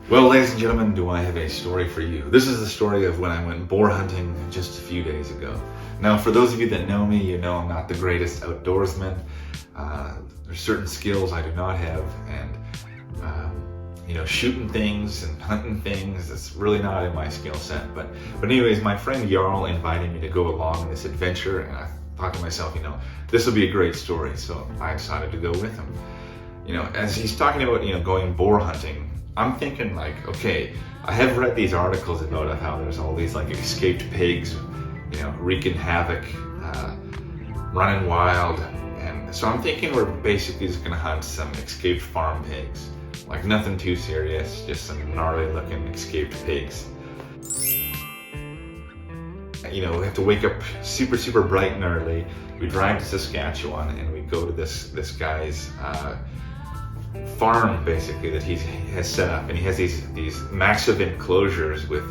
Well, ladies and gentlemen, do I have a story for you. This is the story of when I went boar hunting just a few days ago. Now, for those of you that know me, you know I'm not the greatest outdoorsman. There's certain skills I do not have, and shooting things and hunting things, it's really not in my skill set. But anyways, my friend Jarl invited me to go along on this adventure, and I thought to myself, this will be a great story, so I decided to go with him. As he's talking about, going boar hunting, I'm thinking like, okay, I have read these articles about how there's all these like escaped pigs, wreaking havoc, running wild. And so I'm thinking we're basically just gonna hunt some escaped farm pigs. Like nothing too serious, just some gnarly looking escaped pigs. We have to wake up super bright and early. We drive to Saskatchewan and we go to this guy's farm basically that he has set up, and he has these massive enclosures with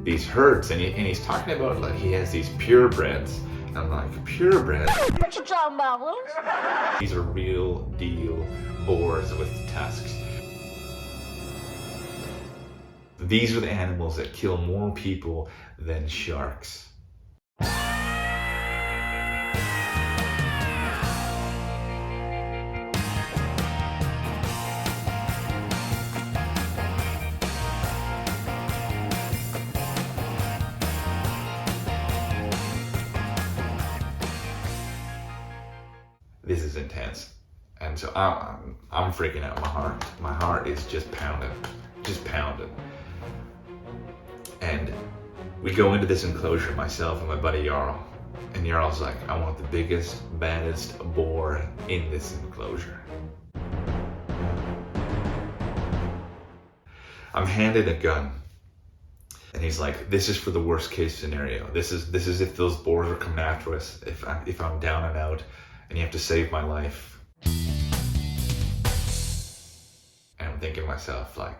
these herds, and he's talking about like he has these purebreds. And I'm like, purebreds? What you talking about, Willis? These are real deal boars with tusks. These are the animals that kill more people than sharks. This is intense, and so I'm freaking out. My heart is just pounding. And we go into this enclosure, myself and my buddy Jarl, and Jarl's like, I want the biggest, baddest boar in this enclosure. I'm handed a gun, and he's like, this is for the worst case scenario. This is if those boars are coming after us, if I'm down and out, and you have to save my life. And I'm thinking to myself, like...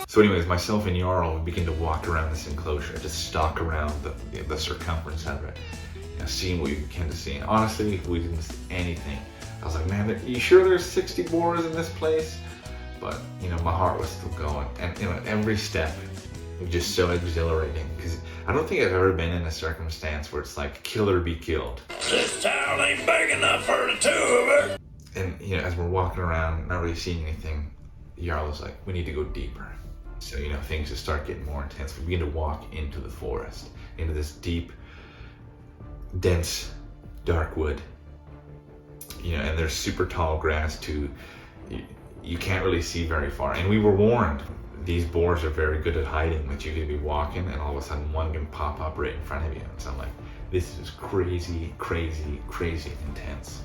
So anyways, myself and Jarl, we begin to walk around this enclosure, just stalk around the circumference of it, seeing what we can to see. And honestly, we didn't see anything. I was like, man, are you sure there's 60 boars in this place? But, my heart was still going. And, every step was just so exhilarating, because I don't think I've ever been in a circumstance where it's like, kill or be killed. This town ain't big enough for the two of us. And, as we're walking around, not really seeing anything, Jarl was like, we need to go deeper. So, things just start getting more intense. We begin to walk into the forest, into this deep, dense, dark wood. And there's super tall grass too. You can't really see very far. And we were warned, these boars are very good at hiding, that you could be walking and all of a sudden one can pop up right in front of you. So I'm like, this is crazy intense.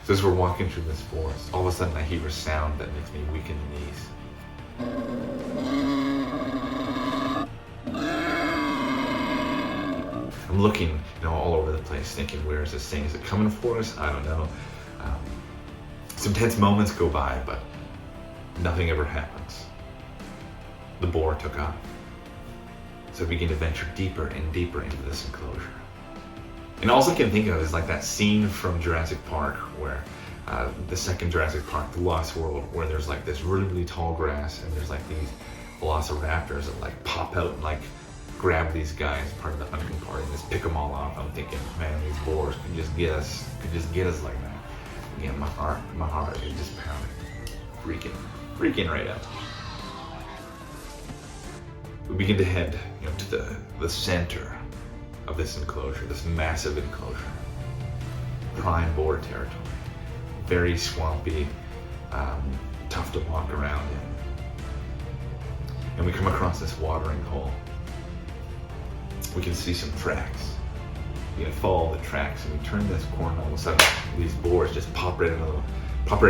So as we're walking through this forest, all of a sudden I hear a sound that makes me weak in the knees. I'm looking, all over the place, thinking, where is this thing? Is it coming for us? I don't know. Some tense moments go by, but nothing ever happens. The boar took off. So I begin to venture deeper and deeper into this enclosure. And all I can think of is like that scene from Jurassic Park where the second Jurassic Park, The Lost World, where there's like this really tall grass and there's like these velociraptors that like pop out and like grab these guys, part of the hunting party, and just pick them all off. I'm thinking, man, these boars could just get us like that. Again, my heart is just pounding, freaking right out. We begin to head, to the center of this enclosure, this massive enclosure. Prime boar territory. Very swampy, tough to walk around in. And we come across this watering hole. We can see some tracks. We can follow the tracks, and we turn this corner, all of a sudden these boars just pop right out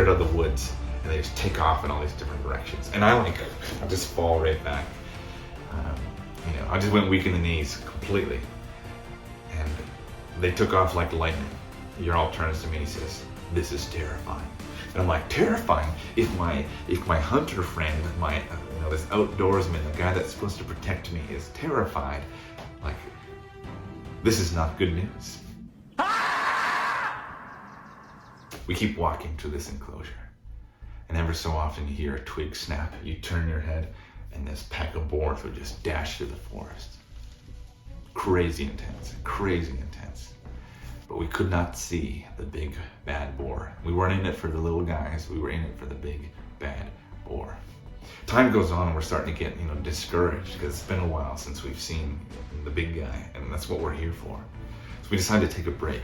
of the woods, and they just take off in all these different directions. And I just fall right back. I just went weak in the knees completely. And they took off like lightning. Jarl turns to me and he says, this is terrifying. And I'm like, terrifying? If my hunter friend, this outdoorsman, the guy that's supposed to protect me, is terrified, like, this is not good news. We keep walking through this enclosure, and ever so often you hear a twig snap. You turn your head, and this pack of boars would just dash through the forest. Crazy intense, crazy intense. But we could not see the big bad boar. We weren't in it for the little guys, we were in it for the big bad boar. Time goes on and we're starting to get, discouraged because it's been a while since we've seen the big guy, and that's what we're here for. So we decide to take a break.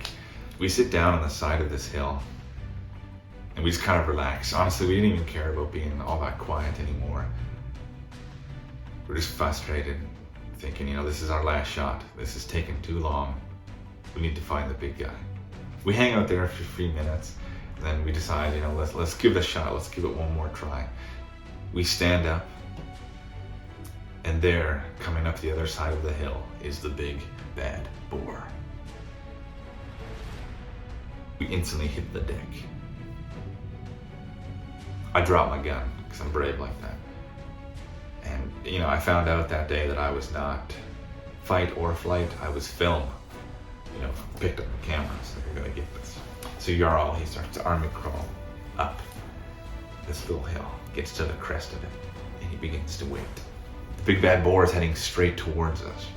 We sit down on the side of this hill and we just kind of relax. Honestly, we didn't even care about being all that quiet anymore. We're just frustrated, thinking, this is our last shot. This is taking too long. We need to find the big guy. We hang out there for 3 minutes, and then we decide, let's give it a shot. Let's give it one more try. We stand up, and there, coming up the other side of the hill, is the big bad boar. We instantly hit the deck. I dropped my gun because I'm brave like that. And I found out that day that I was not fight or flight, I was film. Picked up the camera, so you're gonna get this. So Jarl, he starts to army crawl up this little hill, gets to the crest of it, and he begins to wait. The big bad boar is heading straight towards us.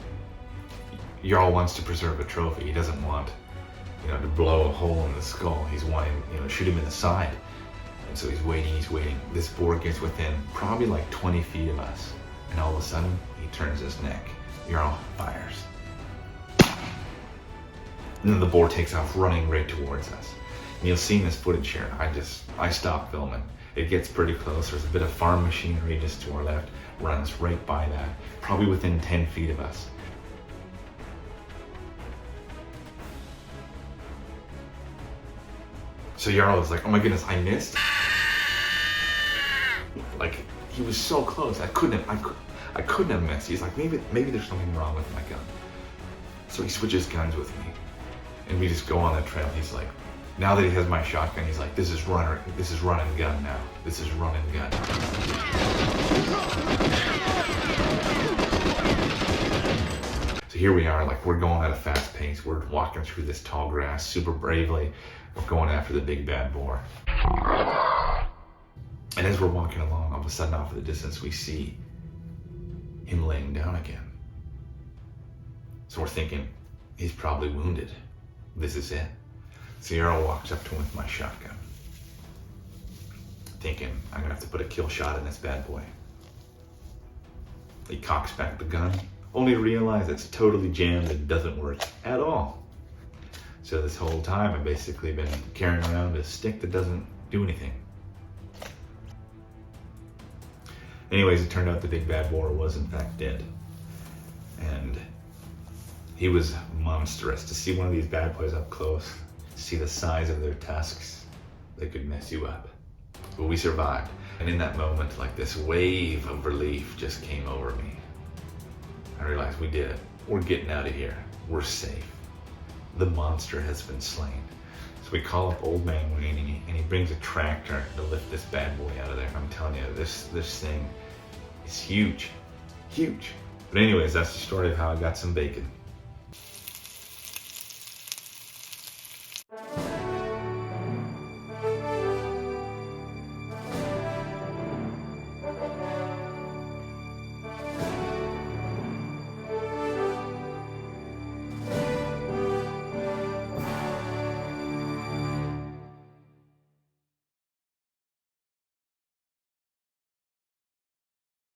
Jarl wants to preserve a trophy. He doesn't want, to blow a hole in the skull. He's wanting, shoot him in the side. And so he's waiting. This boar gets within probably like 20 feet of us. And all of a sudden, he turns his neck. Jarl fires. And then the boar takes off running right towards us. And you'll see in this footage here, I stop filming. It gets pretty close. There's a bit of farm machinery just to our left, runs right by that, probably within 10 feet of us. So Jarl was like, oh my goodness, I missed. Like, he was so close. I couldn't have missed. He's like, maybe there's something wrong with my gun. So he switches guns with me, and we just go on the trail. He's like, now that he has my shotgun, he's like, this is run and gun now. This is run and gun. So here we are, like, we're going at a fast pace. We're walking through this tall grass super bravely. We're going after the big bad boar. And as we're walking along, all of a sudden off in the distance, we see him laying down again. So we're thinking, he's probably wounded. This is it. So Jarl walks up to him with my shotgun, thinking, I'm gonna have to put a kill shot in this bad boy. He cocks back the gun, only to realize it's totally jammed and doesn't work at all. So this whole time I've basically been carrying around a stick that doesn't do anything. Anyways, it turned out the big bad boar was in fact dead. And he was monstrous. To see one of these bad boys up close, see the size of their tusks, they could mess you up. But we survived. And in that moment, like, this wave of relief just came over me. I realized we did it. We're getting out of here. We're safe. The monster has been slain. So we call up Old Man Wayne, and he brings a tractor to lift this bad boy out of there. I'm telling you, this thing is huge. Huge. But anyways, that's the story of how I got some bacon.